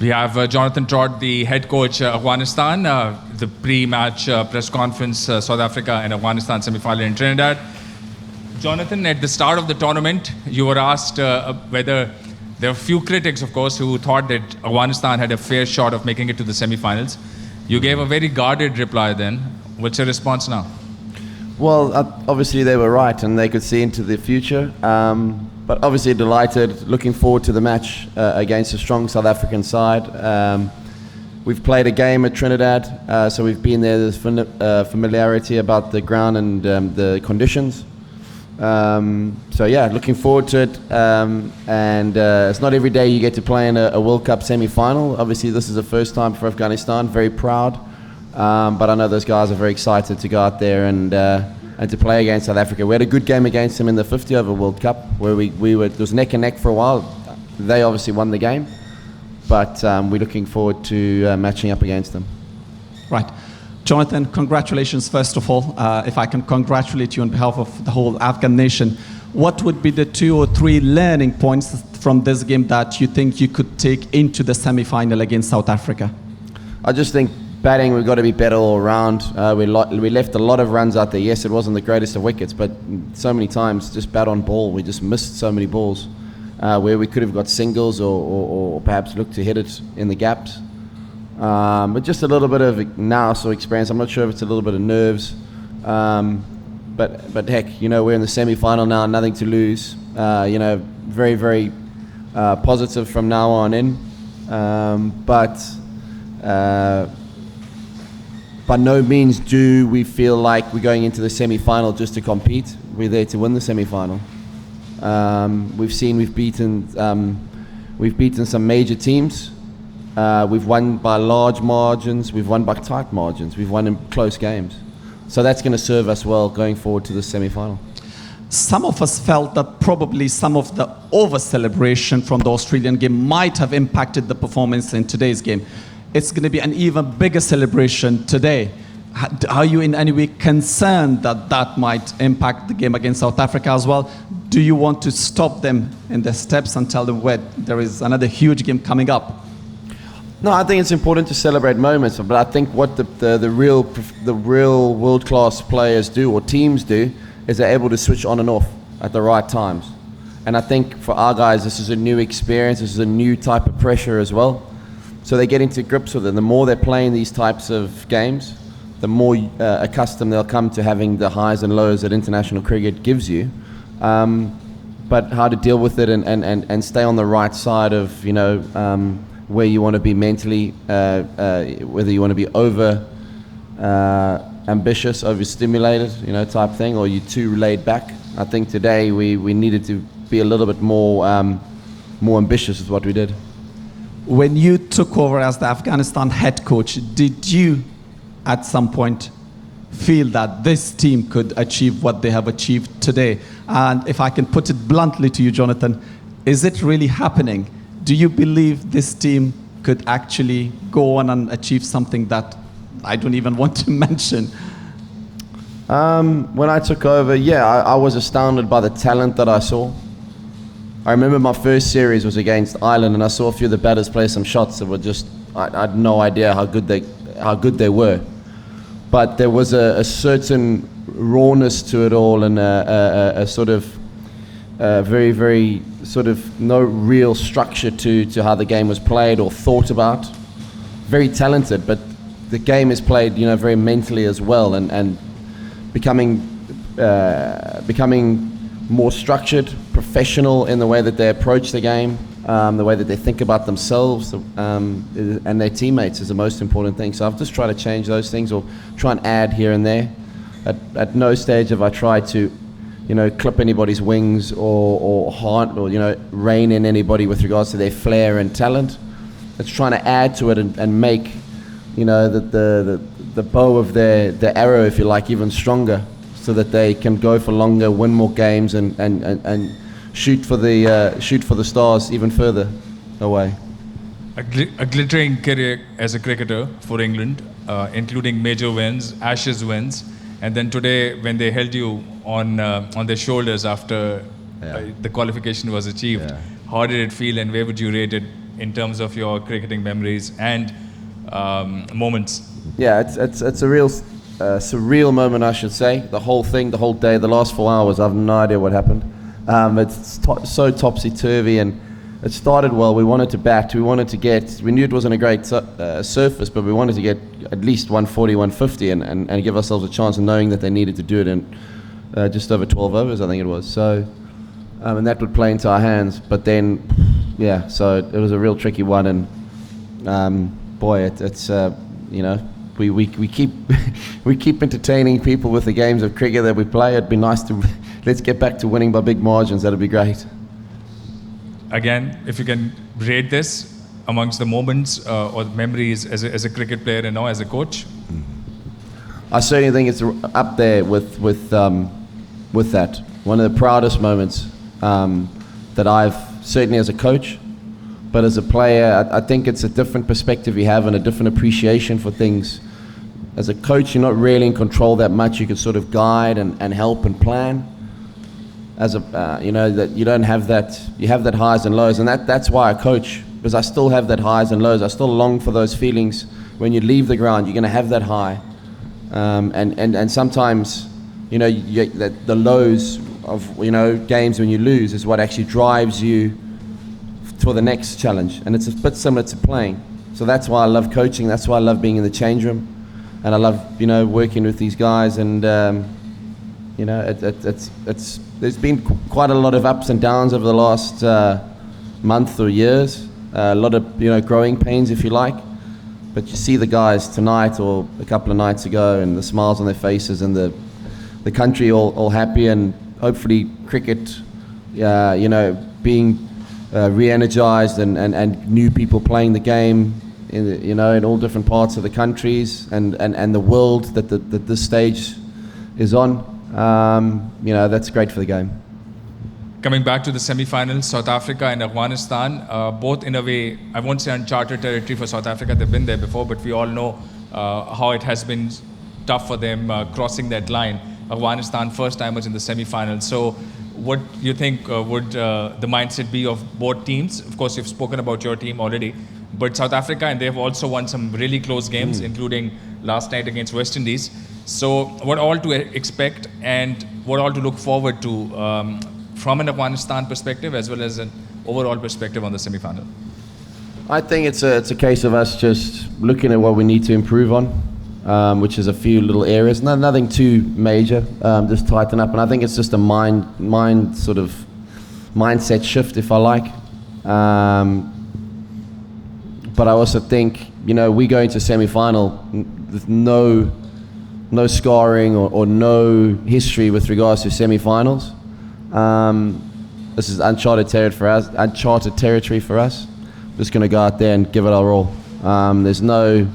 We have Jonathan Trott, the head coach Afghanistan, the pre-match press conference, South Africa and Afghanistan semi-final in Trinidad. Jonathan, at the start of the tournament, you were asked whether there were few critics, of course, who thought that Afghanistan had a fair shot of making it to the semi-finals. You gave a very guarded reply then. What's your response now? Well, obviously they were right and they could see into the future. But obviously delighted, looking forward to the match against a strong South African side. We've played a game at Trinidad, so we've been there. There's familiarity about the ground and the conditions. So yeah, looking forward to it. And it's not every day you get to play in a World Cup semi-final. Obviously this is the first time for Afghanistan, very proud. But I know those guys are very excited to go out there and to play against South Africa. We had a good game against them in the 50 over World Cup where it was neck and neck for a while. They obviously won the game, but we're looking forward to matching up against them. Right. Jonathan, congratulations first of all. If I can congratulate you on behalf of the whole Afghan nation, what would be the 2 or 3 learning points from this game that you think you could take into the semi-final against South Africa? I just think batting, we've got to be better all around. We left a lot of runs out there. Yes, it wasn't the greatest of wickets, but so many times just bat on ball. We just missed so many balls where we could have got singles or perhaps looked to hit it in the gaps. But just a little bit of nous or experience. I'm not sure if it's a little bit of nerves. But heck, we're in the semi-final now, nothing to lose. Very, very positive from now on in. By no means do we feel like we're going into the semi-final just to compete. We're there to win the semi-final. We've beaten some major teams. We've won by large margins. We've won by tight margins. We've won in close games. So that's going to serve us well going forward to the semi-final. Some of us felt that probably some of the over-celebration from the Australian game might have impacted the performance in today's game. It's going to be an even bigger celebration today. Are you in any way concerned that that might impact the game against South Africa as well? Do you want to stop them in their steps and tell them, wait, there is another huge game coming up? No, I think it's important to celebrate moments, but I think what the real world-class players do or teams do is they're able to switch on and off at the right times. And I think for our guys, this is a new experience. This is a new type of pressure as well. So they get into grips with it. The more they're playing these types of games, the more accustomed they'll come to having the highs and lows that international cricket gives you. But how to deal with it and stay on the right side of, where you want to be mentally, whether you want to be over ambitious, overstimulated, type thing, or you're too laid back. I think today we needed to be a little bit more ambitious with what we did. When you took over as the Afghanistan head coach, did you at some point feel that this team could achieve what they have achieved today? And if I can put it bluntly to you, Jonathan, is it really happening? Do you believe this team could actually go on and achieve something that I don't even want to mention? When I took over, I was astounded by the talent that I saw. I remember my first series was against Ireland, and I saw a few of the batters play some shots that were just, I had no idea how good they were. But there was a certain rawness to it all, and a sort of very, very sort of no real structure to how the game was played or thought about. Very talented, but the game is played, very mentally as well, and becoming more structured, professional in the way that they approach the game, the way that they think about themselves and their teammates is the most important thing. So I've just tried to change those things or try and add here and there. At no stage have I tried to, clip anybody's wings or haunt or, rein in anybody with regards to their flair and talent. It's trying to add to it and make, the bow of their arrow, if you like, even stronger, so that they can go for longer, win more games, and shoot for the stars even further away. A glittering career as a cricketer for England, including major wins, Ashes wins, and then today when they held you on their shoulders after the qualification was achieved, how did it feel, and where would you rate it in terms of your cricketing memories and moments? Yeah, it's a real surreal moment, I should say. The whole thing, the whole day, the last 4 hours, I have no idea what happened. It's so topsy-turvy, and it started well. We wanted to bat. We knew it wasn't a great surface, but we wanted to get at least 140, 150 and give ourselves a chance, and knowing that they needed to do it in just over 12 overs, I think it was. So, and that would play into our hands. But then, yeah, so it was a real tricky one, and boy, it's you know, we keep we keep entertaining people with the games of cricket that we play. It'd be nice to let's get back to winning by big margins. That'd be great. Again, if you can rate this amongst the moments or memories as a cricket player and now as a coach? I certainly think it's up there with that. One of the proudest moments that I've, certainly as a coach, but as a player, I think it's a different perspective you have and a different appreciation for things. As a coach, you're not really in control that much. You can sort of guide and help and plan. As a, you know, that you don't have that, you have that highs and lows, and that's why I coach, because I still have that highs and lows. I still long for those feelings. When you leave the ground, you're going to have that high, and sometimes, you know, the lows of, you know, games when you lose is what actually drives you for the next challenge, and it's a bit similar to playing. So that's why I love coaching. That's why I love being in the change room, and I love, you know, working with these guys, and you know, it's there's been quite a lot of ups and downs over the last month or years, a lot of, you know, growing pains, if you like. But you see the guys tonight or a couple of nights ago, and the smiles on their faces, and the country all happy, and hopefully cricket, you know, being re-energized, and new people playing the game, you know, in all different parts of the countries and the world that this stage is on. You know, that's great for the game. Coming back to the semi-finals, South Africa and Afghanistan, both in a way, I won't say uncharted territory for South Africa. They've been there before, but we all know how it has been tough for them crossing that line. Afghanistan, first timers in the semi-finals. So what do you think would the mindset be of both teams? Of course, you've spoken about your team already, but South Africa, and they've also won some really close games, including last night against West Indies. So what all to expect and what all to look forward to from an Afghanistan perspective as well as an overall perspective on the semi-final? I think it's a case of us just looking at what we need to improve on, which is a few little areas, nothing too major, just tighten up. And I think it's just a mind sort of mindset shift, if I like. But I also think, you know, we go into semi-final with no scarring or no history with regards to semi-finals. This is uncharted territory for us. Just going to go out there and give it our all. There's no,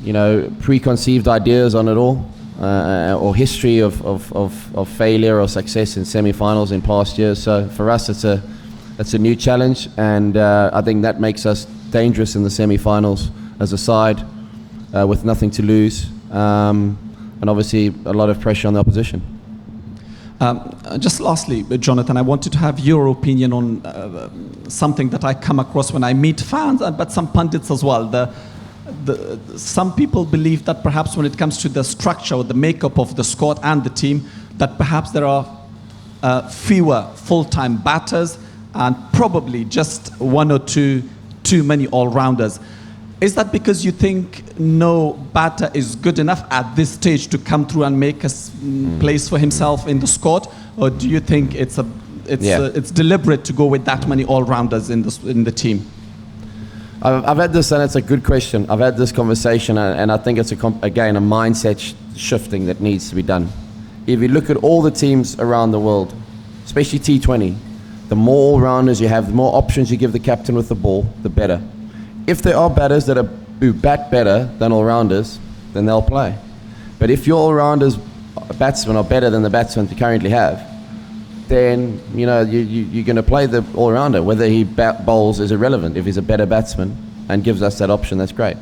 you know, preconceived ideas on it all, or history of failure or success in semi-finals in past years. So for us, it's a new challenge, and I think that makes us dangerous in the semi-finals as a side, with nothing to lose, and obviously a lot of pressure on the opposition. Just lastly, Jonathan, I wanted to have your opinion on something that I come across when I meet fans, but some pundits as well. Some people believe that perhaps when it comes to the structure or the makeup of the squad and the team, that perhaps there are fewer full-time batters and probably just one or two too many all-rounders. Is that because you think no batter is good enough at this stage to come through and make a place for himself in the squad, or do you think it's deliberate to go with that many all-rounders in the team? I've had this, and it's a good question. I've had this conversation, and I think it's again a mindset shifting that needs to be done. If you look at all the teams around the world, especially T20, the more all-rounders you have, the more options you give the captain with the ball, the better. If there are batters who bat better than all-rounders, then they'll play. But if your all-rounders batsmen are better than the batsmen you currently have, then you know you're going to play the all-rounder. Whether he bowls is irrelevant. If he's a better batsman and gives us that option, that's great.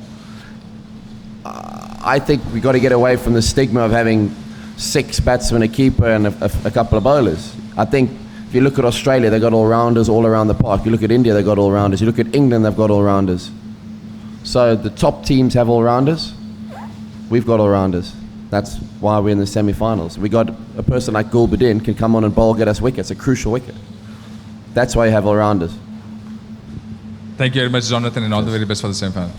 I think we've got to get away from the stigma of having 6 batsmen, a keeper, and a couple of bowlers. I think If you look at Australia, they've got all-rounders all around the park. You look at India, they've got all-rounders. You look at England, they've got all-rounders. So the top teams have all-rounders. We've got all-rounders. That's why we're in the semi-finals. We got a person like Gulbadin can come on and bowl, get us wickets, a crucial wicket. That's why you have all-rounders. Thank you very much, Jonathan, and all the very best for the semi-final.